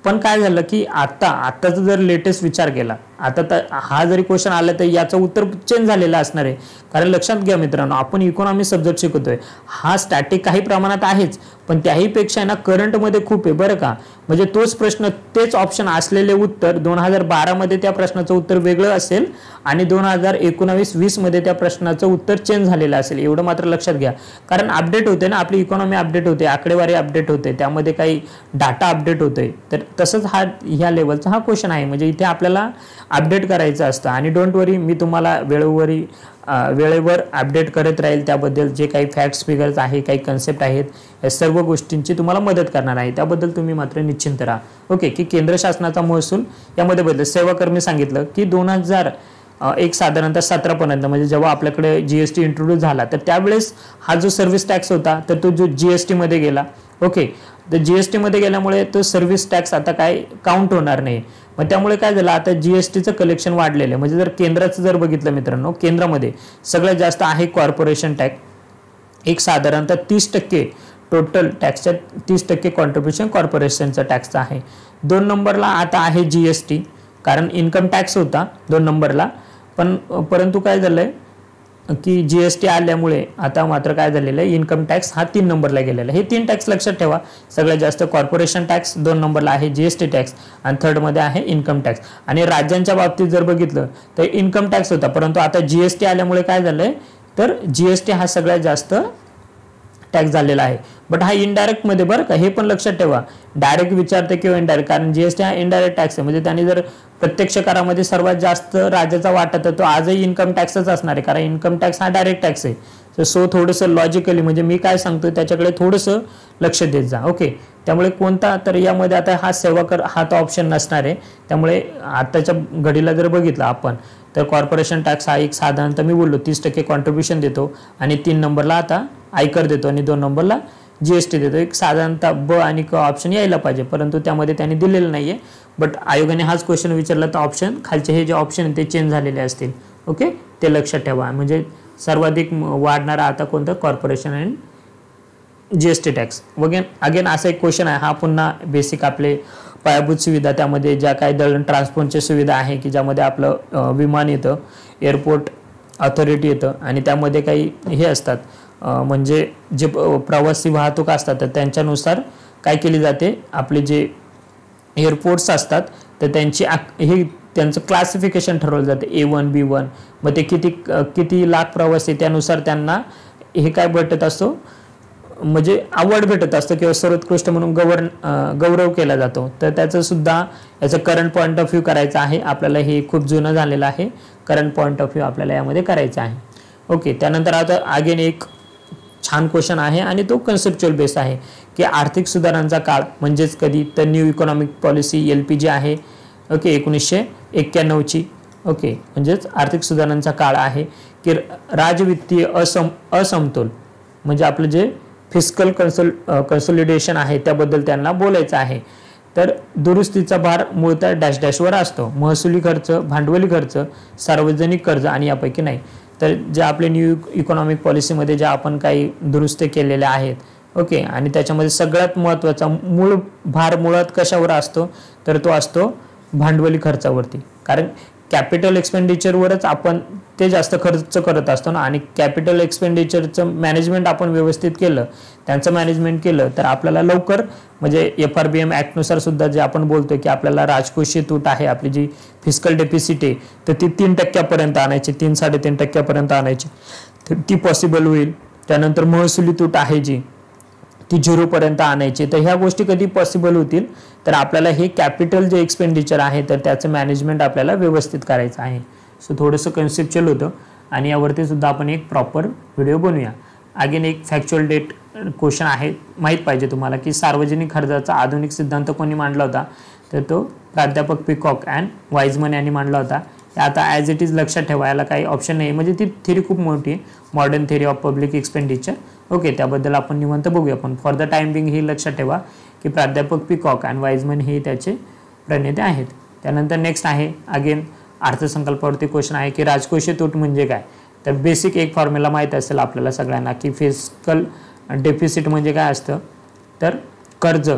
पण काय झालं की आत्ताचा जर लेटेस्ट विचार केला, आता तर हा जरी क्वेश्चन आला तर याचं उत्तर चेंज झालेलं असणार आहे. कारण लक्षात घ्या मित्रांनो, आपण इकॉनॉमी सब्जेक्ट शिकतोय, हा स्टॅटिक काही प्रमाणात आहेच, पण त्याहीपेक्षा ना करंटमध्ये खूप आहे बरं का. म्हणजे तोच प्रश्न, तेच ऑप्शन असलेले उत्तर 2012 मध्ये त्या प्रश्नाचं उत्तर वेगळं असेल आणि 2019-20 मध्ये त्या प्रश्नाचं उत्तर चेंज झालेलं असेल, एवढं मात्र लक्षात घ्या. कारण अपडेट होते ना, आपली इकॉनॉमी अपडेट होते, आकडेवारी अपडेट होते, त्यामध्ये काही डाटा अपडेट होते. तर तसंच ह्या लेवलचा हा क्वेश्चन आहे, म्हणजे इथे आपल्याला अपडेट करायचं असतं. आणि डोंट वरी, मी तुम्हाला वेळेवर अपडेट करत राहील, त्याबद्दल जे काही फॅक्ट्स फिगर्स आहे, काही कन्सेप्ट आहेत, या सर्व गोष्टींची तुम्हाला मदत करणार आहे, त्याबद्दल तुम्ही मात्र निश्चिंत राहा. ओके, की केंद्र शासनाचा महसूल यामध्ये बदल, सेवा कर मी सांगितलं की 2001 साधारणतः 17 पर्यंत, म्हणजे जेव्हा आपल्याकडे GST इंट्रोड्यूस झाला तर त्यावेळेस हा जो सर्व्हिस टॅक्स होता तर तो जो GST मध्ये गेला. ओके, तर GST मध्ये गेल्यामुळे तो सर्व्हिस टॅक्स आता काय काउंट होणार नाही. मग त्यामुळे काय झालं, आता GSTचं कलेक्शन वाढलेलं आहे. म्हणजे जर केंद्राचं जर बघितलं मित्रांनो, केंद्रामध्ये सगळ्यात जास्त आहे कॉर्पोरेशन टॅक्स, एक साधारणतः 30% टोटल टॅक्सच्या 30% कॉन्ट्रीब्युशन कॉर्पोरेशनचा टॅक्सचा आहे. 2 नंबरला आता आहे GST, कारण इन्कम टॅक्स होता 2 नंबरला, परंतु काय झालंय की GST आल्यामुळे आता मात्र काय झालेलं आहे, इन्कम टॅक्स हा 3 नंबरला गेलेला आहे. हे 3 टॅक्स लक्षात ठेवा. सगळ्यात जास्त कॉर्पोरेशन टॅक्स, 2 नंबरला आहे GST टॅक्स आणि 3rd मध्ये आहे इन्कम टॅक्स. आणि राज्यांच्या बाबतीत जर बघितलं तर इन्कम टॅक्स होता, परंतु आता GST आल्यामुळे काय झालंय, तर GST हा सगळ्यात जास्त टॅक्स झालेला आहे. बट हा इनडायरेक्ट मध्ये बरं का, हे पण लक्षात ठेवा. डायरेक्ट विचारते किंवा इनडायरेक्ट, कारण GST हा इनडायरेक्ट टॅक्स आहे. म्हणजे त्यांनी जर प्रत्यक्ष करामध्ये सर्वात जास्त राज्याचा वाटा तर तो आजही इन्कम टॅक्सच असणार आहे, कारण इन्कम टॅक्स हा डायरेक्ट टॅक्स आहे. सो थोडंसं लॉजिकली, म्हणजे मी काय सांगतोय त्याच्याकडे थोडंसं लक्ष देत जा. ओके, त्यामुळे कोणता, तर यामध्ये आता हा सेवा कर हा तो ऑप्शन नसणार आहे. त्यामुळे आताच्या घडीला जर बघितलं आपण तर कॉर्पोरेशन टॅक्स हा एक साधारणतः मी बोललो 30% कॉन्ट्रीब्युशन देतो आणि 3 नंबरला आता आयकर देतो आणि 2 नंबरला GST देतो. एक साधारणतः ब आणि क ऑप्शन यायला पाहिजे, परंतु त्यामध्ये त्यांनी दिलेलं नाहीये. बट आयोगाने हाच क्वेश्चन विचारला तर ऑप्शन खालचे हे जे ऑप्शन ते चेंज झालेले असतील. ओके, ते लक्षात ठेवा. म्हणजे सर्वाधिक वाढणारा आता कोणतं, corporation and GST tax. Again असा एक क्वेश्चन आहे, हा पुन्हा बेसिक आपले पायाभूत सुविधा, त्यामध्ये ज्या काही दळण ट्रान्सपोर्टची सुविधा आहे की ज्यामध्ये आपलं विमान येतं, एअरपोर्ट ऑथॉरिटी येतं आणि त्यामध्ये काही हे असतात, म्हणजे जे प्रवासी वाहतूक असतात तर त्यांच्यानुसार काय केली जाते, आपले जे एअरपोर्ट्स असतात तर त्यांची हे त्यांचं क्लासिफिकेशन ठरवलं जातं A1 B1, मग ते किती लाख प्रवासी त्यानुसार त्यांना हे काय भेटत असतो, म्हणजे अवॉर्ड भेटत असतं किंवा सर्वोत्कृष्ट म्हणून गौरव केला जातो. तर त्याचं सुद्धा याचं करंट पॉईंट ऑफ व्ह्यू करायचं आहे आपल्याला. हे खूप जुनं झालेलं आहे, करंट पॉईंट ऑफ व्ह्यू आपल्याला यामध्ये करायचं आहे. ओके, त्यानंतर आता अगेन एक छान क्वेश्चन आहे आणि तो कन्सेप्च्युअल बेस आहे की आर्थिक सुधारणांचा काळ म्हणजेच कधी, तर न्यू इकॉनॉमिक पॉलिसी LPG आहे. ओके, 1991ची. ओके, म्हणजेच आर्थिक सुधारणांचा काळ आहे की राजवित्तीय असमतोल म्हणजे आपलं जे फिस्कल कन्सोलिडेशन आहे त्याबद्दल त्यांना बोलायचं आहे. तर दुरुस्तीचा भार मूळतः डॅश डॅशवर असतो, महसुली खर्च, भांडवली खर्च, सार्वजनिक कर्ज आणि यापैकी नाही. तर जे आपले न्यू इकॉनॉमिक पॉलिसीमध्ये ज्या आपण काही दुरुस्ती केलेल्या आहेत, ओके, आणि त्याच्यामध्ये सगळ्यात महत्त्वाचा भार मुळात कशावर असतो, तर तो असतो भांडवली खर्चावरती. कारण कॅपिटल एक्सपेंडिचरवरच आपण ते जास्त खर्च करत असतो ना, आणि कॅपिटल एक्सपेंडिचरचं मॅनेजमेंट आपण व्यवस्थित केलं, त्यांचं मॅनेजमेंट केलं, तर आपल्याला लवकर म्हणजे FRBM ॲक्टनुसार सुद्धा जे आपण बोलतो की आपल्याला राजकोषीय तूट आहे, आपली जी फिस्कल डेफिसिट आहे, तर ती 3% आणायची, 3-3.5% आणायची, तर ती पॉसिबल होईल. त्यानंतर महसुली तूट आहे जी ती 0% आणायची. तर ह्या गोष्टी कधी पॉसिबल होतील, तर आपल्याला हे कॅपिटल जे एक्सपेंडिचर आहे तर त्याचं मॅनेजमेंट आपल्याला व्यवस्थित करायचं आहे. सो थोडंसं कन्सेप्च्युअल होतं आणि यावरती सुद्धा आपण एक प्रॉपर व्हिडिओ बनवूया. अगेन एक फॅक्च्युअल डेट क्वेश्चन आहे, माहीत पाहिजे तुम्हाला की सार्वजनिक खर्चाचा आधुनिक सिद्धांत कोणी मांडला होता, तर तो प्राध्यापक पिकॉक अँड वाईजमन यांनी मांडला होता. आता ॲज इट इज लक्षात ठेवा, याला काही ऑप्शन नाही, म्हणजे ती थेरी खूप मोठी आहे, modern theory of public expenditure. Okay, त्याबद्दल आपण निवांत बघूया. पण फॉर द टाइम बिंग हे लक्षात ठेवा की प्राध्यापक पिकॉक अँड वाईजमन हे त्याचे प्रणेते आहेत. त्यानंतर नेक्स्ट आहे अगेन अर्थसंकल्पावरती क्वेश्चन आहे की राजकोषीय तूट म्हणजे काय. तर बेसिक एक फॉर्म्युला माहीत असेल आपल्याला सगळ्यांना की फिस्कल डेफिसिट म्हणजे काय असतं, तर कर्ज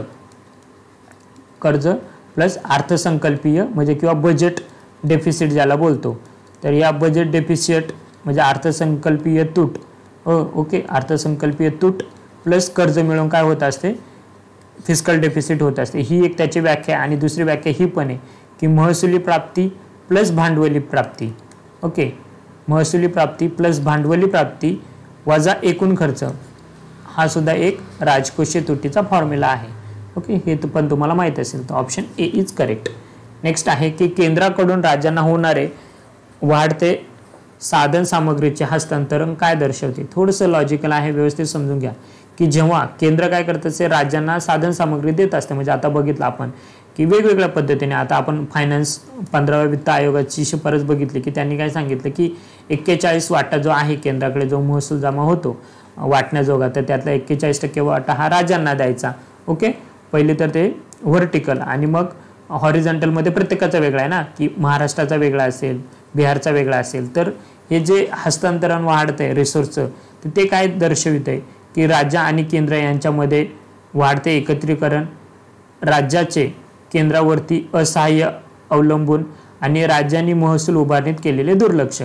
प्लस अर्थसंकल्पीय म्हणजे किंवा बजेट डेफिसिट ज्याला बोलतो. तर या बजेट डेफिसिट म्हणजे अर्थसंकल्पीय तूट, ओके, अर्थसंकल्पीय तूट प्लस कर्ज मिळून काय होत असते, फिस्कल डेफिसिट होत असते. ही एक त्याची व्याख्या. आणि दुसरी व्याख्या ही पण आहे की महसुली प्राप्ती प्लस भांडवली प्राप्ती. ओके, महसुली प्राप्ती प्लस भांडवली प्राप्ती वजा एकूण खर्च, हा सुद्धा एक राजकोषीय तुटीचा फॉर्म्युला आहे. ओके, हे पण तुम्हाला माहीत असेल, तर option A is correct. Next आहे की केंद्राकडून राज्यांना होणारे वाढते साधन सामग्रीचे हस्तांतरण काय दर्शवते. थोडंसं लॉजिकल आहे, व्यवस्थित समजून घ्या की जेव्हा केंद्र काय करत असते, राज्यांना साधन सामग्री देत असते. म्हणजे आता बघितलं आपण की वेगवेगळ्या पद्धतीने, आता आपण फायनान्स 15व्या वित्त आयोगाची शिफारस बघितली की त्यांनी काय सांगितलं की 41 वाटा जो आहे केंद्राकडे जो महसूल जमा होतो वाटण्याजोगा, तर त्यातला 41% वाटा हा राज्यांना द्यायचा. ओके, पहिले तर ते व्हर्टिकल आणि मग हॉरिझॉन्टलमध्ये प्रत्येकाचा वेगळा आहे ना, की महाराष्ट्राचा वेगळा असेल, बिहारचा वेगळा असेल. तर हे जे हस्तांतरण वाढतंय रिसोर्सचं, तर ते काय दर्शवित आहे की राज्य आणि केंद्र यांच्यामध्ये वाढते एकत्रीकरण, राज्याचे केंद्रावरती असहाय्य अवलंबून आणि राज्यांनी महसूल उभारणीत केलेले दुर्लक्ष.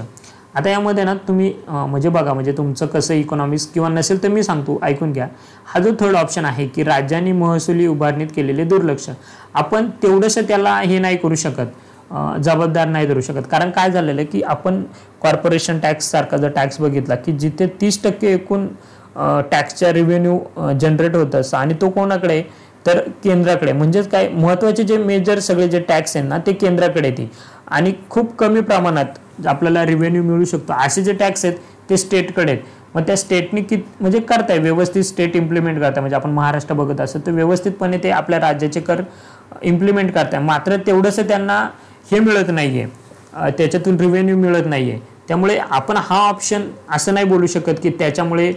आता यामध्ये ना तुम्ही म्हणजे बघा, म्हणजे तुमचं कसं इकॉनॉमिक्स किंवा नसेल तर मी सांगतो, ऐकून घ्या. हा जो थर्ड ऑप्शन आहे की राज्यांनी महसुली उभारणीत केलेले दुर्लक्ष, आपण तेवढंसं त्याला हे नाही करू शकत, जबाबदार नाही धरू शकत. कारण काय झालेलं की आपण कॉर्पोरेशन टॅक्स सारखा जर टॅक्स बघितला की जिथे 30% एकूण टॅक्सच्या रेव्हेन्यू जनरेट होत असतं आणि तो कोणाकडे, तर केंद्राकडे. म्हणजेच काय, महत्त्वाचे जे मेजर सगळे जे टॅक्स आहेत ना ते केंद्राकडे येते आणि खूप कमी प्रमाणात आपल्याला रेव्हेन्यू मिळू शकतो असे जे टॅक्स आहेत ते स्टेटकडे आहेत. मग त्या स्टेटने म्हणजे करताय व्यवस्थित, स्टेट इम्प्लिमेंट करताय. म्हणजे आपण महाराष्ट्र बघत असतो तर व्यवस्थितपणे ते आपल्या राज्याचे कर इम्प्लिमेंट करताय, मात्र तेवढंसं त्यांना हे मिळत नाहीये, त्याच्यातून रेव्हेन्यू मिळत नाहीये. त्यामुळे आपण हा ऑप्शन असं नाही बोलू शकत की त्याच्यामुळे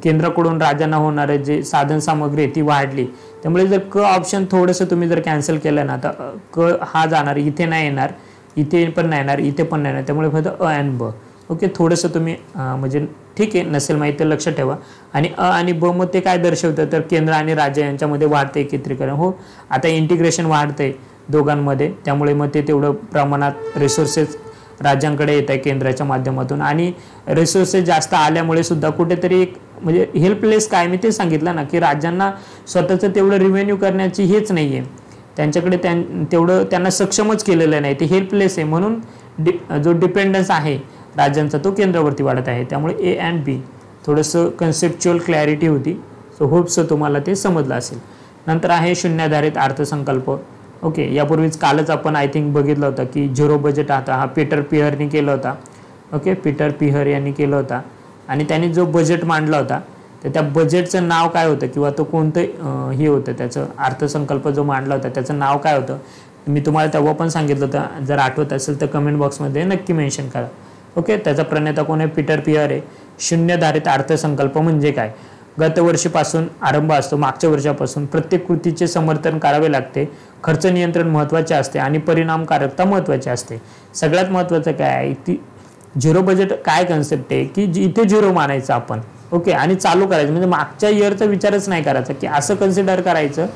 केंद्राकडून राज्यांना होणारे जे साधन सामग्री ती वाढली. त्यामुळे जर क ऑप्शन थोडंसं तुम्ही जर कॅन्सल केलं ना, तर क हा जाणार, इथे नाही येणार, इथे पण नाही येणार, इथे पण नाही येणार. त्यामुळे फक्त अ आणि ब. ओके, थोडंसं तुम्ही म्हणजे ठीक आहे, नसेल माहिती तर लक्षात ठेवा. आणि अ आणि ब मग ते काय दर्शवतं, तर केंद्र आणि राज्य यांच्यामध्ये वाढते एकत्रीकरण. हो, आता इंटिग्रेशन वाढते दोघांमध्ये, त्यामुळे मग ते तेवढं प्रमाणात रिसोर्सेस राज्यांकडे येत आहे केंद्राच्या माध्यमातून. आणि रिसोर्सेस जास्त आल्यामुळे सुद्धा कुठेतरी एक म्हणजे हेल्पलेस काय, मी ते सांगितलं ना की राज्यांना स्वतःचं तेवढं रिव्हेन्यू करण्याची हेच नाही आहे, त्यांच्याकडे तेवढं त्यांना सक्षमच केलेलं नाही, ते हेल्पलेस आहे. म्हणून जो डिपेंडन्स आहे राज्यांचा तो केंद्रावरती वाढत आहे. त्यामुळे ए अँड बी थोडंसं कन्सेप्च्युअल क्लॅरिटी होती. सो होप्स तुम्हाला ते समजलं असेल. नंतर आहे शून्याधारित अर्थसंकल्प. ओके, यापूर्वीच कालच आपण आय थिंक बघितलं होतं की झिरो बजेट आता हा पीटर पिहरनी केला होता. ओके, पीटर पिहर यांनी केला होता आणि त्यांनी जो बजेट मांडला होता तर त्या बजेटचं नाव काय होतं किंवा तो कोणतं हे होतं, त्याचं अर्थसंकल्प जो मांडला होता त्याचं नाव काय होतं मी तुम्हाला तेव्हा पण सांगितलं होतं. जर आठवत असेल तर कमेंट बॉक्समध्ये नक्की मेन्शन करा. ओके, त्याचा प्रणेता कोण आहे? पीटर पियर आहे. शून्यधारित अर्थसंकल्प म्हणजे काय? गतवर्षीपासून आरंभ असतो, मागच्या वर्षापासून प्रत्येक कृतीचे समर्थन करावे लागते, खर्च नियंत्रण महत्त्वाचे असते आणि परिणामकारकता महत्त्वाची असते. सगळ्यात महत्त्वाचं काय आहे ती झिरो बजेट काय कन्सेप्ट आहे की इथे झिरो मानायचं आपण. ओके, आणि चालू करायचं म्हणजे मागच्या इयरचा विचारच नाही करायचा की असं कन्सिडर करायचं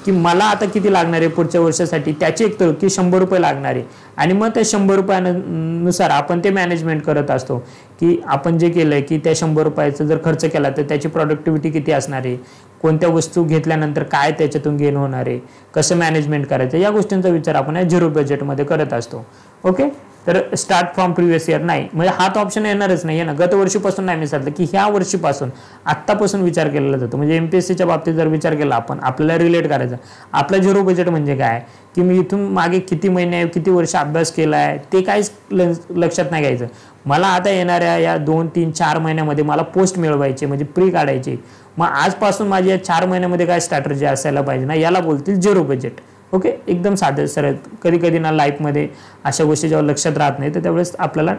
की मला आता किती लागणार आहे पुढच्या वर्षासाठी, त्याची एक तर की 100 रुपये लागणार आहे आणि मग त्या 100 रुपयानुसार आपण ते मॅनेजमेंट करत असतो की आपण जे केलं आहे की त्या 100 रुपयाचा जर खर्च केला तर त्याची प्रोडक्टिव्हिटी किती असणार आहे, कोणत्या वस्तू घेतल्यानंतर काय त्याच्यातून गेन होणार आहे, कसं मॅनेजमेंट करायचं, या गोष्टींचा विचार आपण या झिरो बजेटमध्ये करत असतो. ओके, तर स्टार्ट फ्रॉम प्रिव्हियस इयर नाही म्हणजे हाच ऑप्शन येणारच नाही आहे ना. गत वर्षीपासून नाही, मी सांगितलं की ह्या वर्षीपासून आत्तापासून विचार केला जातो. म्हणजे MPSCच्या बाबतीत जर विचार केला आपण आपल्याला रिलेट करायचा, आपलं झिरो बजेट म्हणजे काय की मी इथून मागे किती महिने किती वर्ष अभ्यास केला आहे ते काहीच लक्षात नाही घ्यायचं. मला आता येणाऱ्या या 2, 3, 4 महिन्यामध्ये मला पोस्ट मिळवायचे म्हणजे प्री काढायचे. मग आजपासून माझी या 4 महिन्यामध्ये काय स्ट्रॅटर्जी असायला पाहिजे ना, याला बोलतील झिरो बजेट. ओके, एकदम साधे सरळ. कधी कधी ना लाईफमध्ये अशा गोष्टी जेव्हा लक्षात राहत नाही तर त्यावेळेस आपल्याला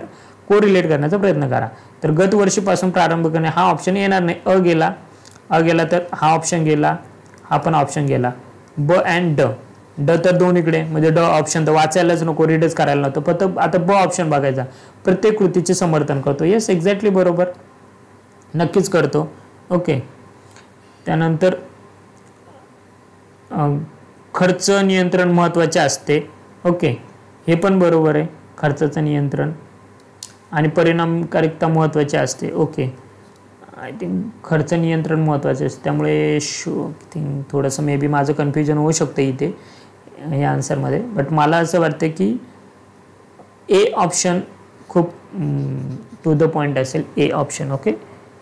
कोरिलेट करण्याचा प्रयत्न करा. तर गत वर्षीपासून प्रारंभ करणे हा ऑप्शन येणार नाही. अ गेला तर हा ऑप्शन गेला, हा पण ऑप्शन गेला. ब अँड ड तर दोन इकडे म्हणजे ड ऑप्शन तर वाचायलाच नको, रीडच करायला नव्हतं. फक्त आता ब ऑप्शन बघायचा, प्रत्येक कृतीचे समर्थन करतो. येस, एक्झॅक्टली बरोबर, नक्कीच करतो. ओके, त्यानंतर खर्च नियंत्रण महत्त्वाचे असते. ओके, हे पण बरोबर आहे, खर्चाचं नियंत्रण आणि परिणामकारकता महत्त्वाची असते. ओके, आय थिंक खर्च नियंत्रण महत्त्वाचे असते. त्यामुळे थिंक थोडंसं मे बी माझं कन्फ्युजन होऊ शकतं इथे या आन्सरमध्ये. बट मला असं वाटतं की ए ऑप्शन खूप टू द पॉईंट असेल. A option. ओके,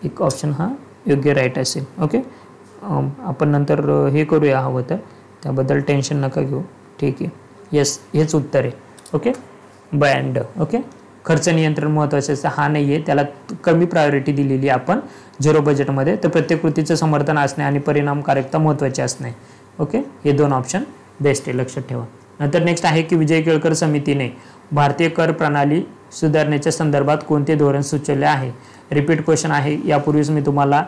एक ऑप्शन हा योग्य राईट असेल. ओके, आपण नंतर हे करूया हवं तर, त्याबद्दल टेन्शन नका घेऊ. ठीक आहे, येस हेच उत्तर आहे. ओके, ब अँड ड. ओके, खर्च नियंत्रण महत्त्वाचे असतं, हा नाही आहे, त्याला कमी प्रायोरिटी दिलेली आपण झिरो बजेटमध्ये. तर प्रत्येक कृतीचं समर्थन असणे आणि परिणामकारकता महत्त्वाची असणे. ओके, हे दोन ऑप्शन बेस्ट आहे, लक्षात ठेवा. नंतर नेक्स्ट आहे की विजय केळकर समितीने भारतीय कर प्रणाली सुधारण्याच्या संदर्भात कोणते धोरण सुचवले आहे. रिपीट क्वेश्चन आहे, यापूर्वीच मी तुम्हाला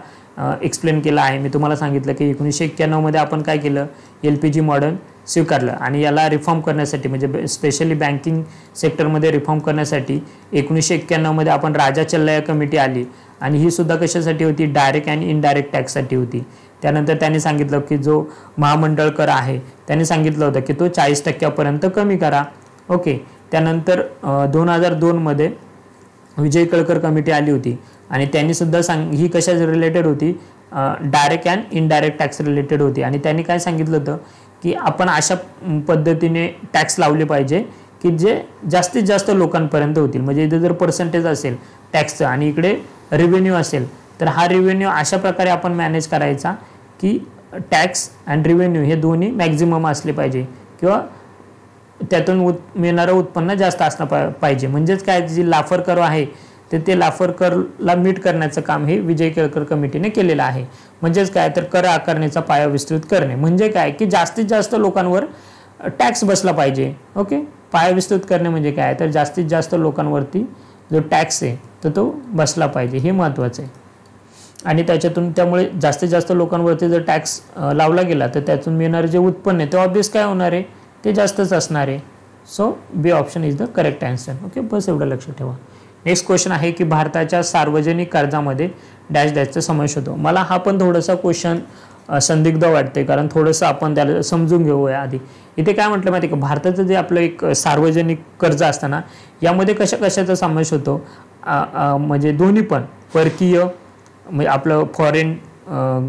एक्सप्लेन केलं आहे. मी तुम्हाला सांगितलं की 1991 मध्ये आपण काय केलं, LPG मॉडेल स्वीकारलं आणि याला रिफॉर्म करण्यासाठी म्हणजे स्पेशली बँकिंग सेक्टरमध्ये रिफॉर्म करण्यासाठी 1991 मध्ये आपण राजा चल्लाया कमिटी आली आणि ही सुद्धा कशासाठी होती, डायरेक्ट आणि इनडायरेक्ट टॅक्ससाठी होती. त्यानंतर त्यांनी सांगितलं की जो महामंडळ कर आहे त्यांनी सांगितलं होतं की तो 40% कमी करा. ओके, त्यानंतर 2002 मध्ये विजय केळकर कमिटी आली होती आणि त्यांनी सुद्धा ही कशा रिलेटेड होती, direct and indirect tax related होती. आणि त्यांनी काय सांगितलं होतं की आपण अशा पद्धतीने टॅक्स लावले पाहिजे की जे जास्तीत जास्त लोकांपर्यंत होतील. म्हणजे इथे जर पर्सेंटेज असेल टॅक्सचं आणि इकडे रेव्हेन्यू असेल तर हा रेव्हेन्यू अशा प्रकारे आपण मॅनेज करायचा की टॅक्स अँड रेव्हेन्यू हे दोन्ही मॅक्झिमम असले पाहिजे किंवा त्यातून मिळणारं उत्पन्न जास्त असणं पाहिजे. म्हणजेच काय, जी लाफर कर आहे तर ते लाफर करला मीट करण्याचं काम हे विजय केळकर कमिटीने केलेलं आहे. म्हणजेच काय, तर कर आकारणीचा पाया विस्तृत करणे म्हणजे काय की जास्तीत जास्त लोकांवर टॅक्स बसला पाहिजे. ओके, पाया विस्तृत करणे म्हणजे काय, तर जास्तीत जास्त लोकांवरती जो टॅक्स आहे तर तो बसला पाहिजे, हे महत्त्वाचं आहे. आणि त्यामुळे जास्तीत जास्त लोकांवरती जर टॅक्स लावला गेला तर त्यातून मिळणारे जे उत्पन्न आहे ते ऑब्वियस काय होणार आहे, ते जास्तच असणार आहे. So B option is the correct answer. Okay, बस एवढं लक्षात ठेवा. नेक्स्ट क्वेश्चन आहे की भारताच्या सार्वजनिक कर्जामध्ये डॅश डॅशचा समावेश होतो. मला हा पण थोडासा क्वेश्चन संदिग्ध वाटते कारण थोडंसं आपण त्याला समजून घेऊया आधी. इथे काय म्हटलं माहिती आहे का, भारताचं जे आपलं एक सार्वजनिक कर्ज असताना यामध्ये कशाचा समावेश होतो, म्हणजे दोन्ही पण परकीय म्हणजे आपलं फॉरेन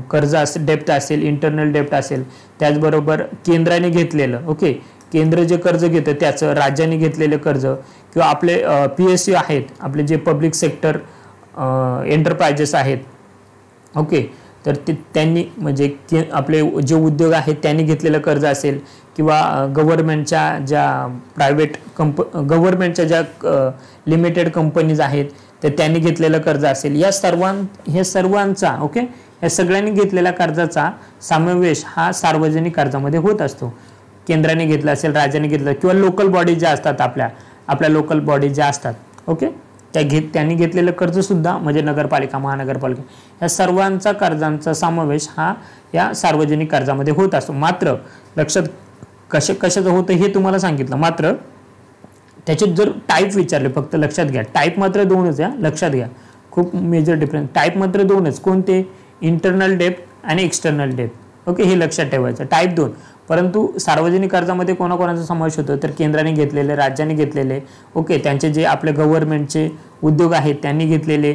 कर्ज असेल, डेप्ट असेल, इंटरनल डेप्ट असेल, त्याचबरोबर केंद्राने घेतलेलं, ओके, केंद्र जे कर्ज घेतं त्याचं, राज्याने घेतलेलं कर्ज, किंवा आपले PSU आहेत, आपले जे पब्लिक सेक्टर एंटरप्राइजेस आहेत, ओके, तर ते त्यांनी म्हणजे आपले जे उद्योग आहेत त्यांनी घेतलेलं कर्ज असेल, किंवा गव्हर्नमेंटच्या ज्या गव्हर्नमेंटच्या ज्या लिमिटेड कंपनीज आहेत तर त्यांनी घेतलेलं कर्ज असेल, हे सर्वांचा, ओके, या सगळ्यांनी घेतलेल्या कर्जाचा समावेश हा सार्वजनिक कर्जामध्ये होत असतो. केंद्राने घेतलं असेल, राज्याने घेतलं, किंवा लोकल बॉडी ज्या असतात, आपल्या लोकल बॉडी ज्या असतात, ओके, त्यांनी घेतलेलं कर्ज सुद्धा म्हणजे नगरपालिका, महानगरपालिका, या सर्वांचा कर्जांचा समावेश हा या सार्वजनिक कर्जामध्ये होत असतो. मात्र लक्षात कशाचं होतं हे तुम्हाला सांगितलं, मात्र त्याच्यात जर टाईप विचारले, फक्त लक्षात घ्या, टाईप मात्र दोनच आहे, लक्षात घ्या, खूप मेजर डिफरन्स, टाईप मात्र दोनच, कोणते, इंटरनल डेप्ट आणि एक्सटर्नल डेप्ट, ओके, हे लक्षात ठेवायचं, टाईप 2. परंतु सार्वजनिक कर्जामध्ये कोणाकोणाचा समावेश होतो, तर केंद्राने घेतलेले, राज्याने घेतलेले, ओके, त्यांचे जे आपले गव्हर्नमेंटचे उद्योग आहेत त्यांनी घेतलेले,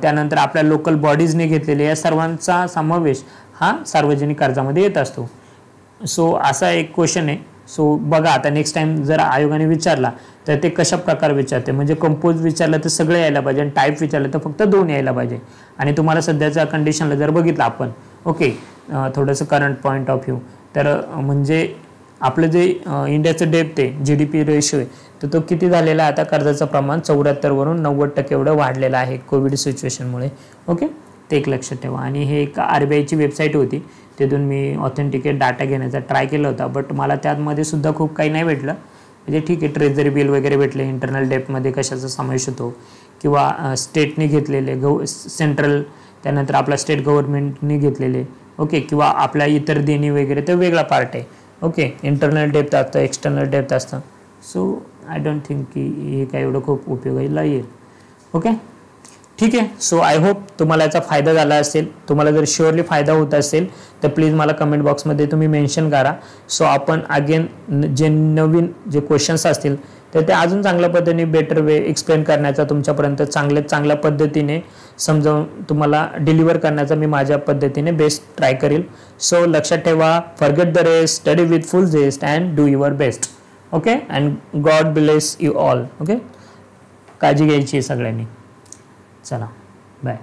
त्यानंतर आपल्या लोकल बॉडीजने घेतलेले, या सर्वांचा समावेश हा सार्वजनिक कर्जामध्ये येत असतो. सो असा एक क्वेश्चन आहे. सो बघा, आता नेक्स्ट टाइम जर आयोगाने विचारला तर ते कशा प्रकारे विचारते, म्हणजे कंपोज विचारलं तर सगळे यायला पाहिजे आणि टाईप विचारलं तर फक्त 2 यायला पाहिजे. आणि तुम्हाला सध्याच्या कंडिशनला जर बघितलं आपण, ओके, थोडंसं करंट पॉईंट ऑफ व्ह्यू, तर म्हणजे आपलं जे इंडियाचं डेप्ट आहे, GDP रेशो आहे, तर तो किती झालेला आहे आता, कर्जाचं प्रमाण 74 वरून 90% एवढं वाढलेलं आहे कोविड सिच्युएशनमुळे, ओके, ते एक लक्षात ठेवा. आणि हे एक RBIची वेबसाईट होती, तिथून मी ऑथेंटिकेट डाटा घेण्याचा ट्राय केला होता, बट मला त्यामध्ये सुद्धा खूप काही नाही भेटलं. म्हणजे ठीक आहे, ट्रेझरी बिल वगैरे भेटले, इंटरनल डेप्टमध्ये कशाचा समावेश होतो, किंवा स्टेटने घेतलेले, सेंट्रल, त्यानंतर आपला स्टेट गव्हर्नमेंटने घेतलेले, ओके, किंवा आपल्या इतर देणी वगैरे, तर वेगळा पार्ट आहे, ओके, इंटरनल डेप्ट असतं, एक्सटर्नल डेप्ट असतं. सो आय डोंट थिंक की हे काय एवढं खूप उपयोगाला येईल, ओके, ठीक आहे. सो आय होप तुम्हाला याचा फायदा झाला असेल. तुम्हाला जर शुअरली फायदा होत असेल तर प्लीज मला कमेंट बॉक्समध्ये तुम्ही मेन्शन करा. सो आपण अगेन जे नवीन जे क्वेश्चन्स असतील तर ते अजून चांगल्या पद्धतीने बेटर वे एक्सप्लेन करण्याचा, तुमच्यापर्यंत चांगल्या पद्धतीने समजावून तुम्हाला डिलिव्हर करण्याचा मी माझ्या पद्धतीने बेस्ट ट्राय करेल. सो लक्षात ठेवा, forget the rest, study with full zest and do your best, okay, and God bless you all, okay. काळजी घ्यायची आहे सगळ्यांनी. चला, बाय.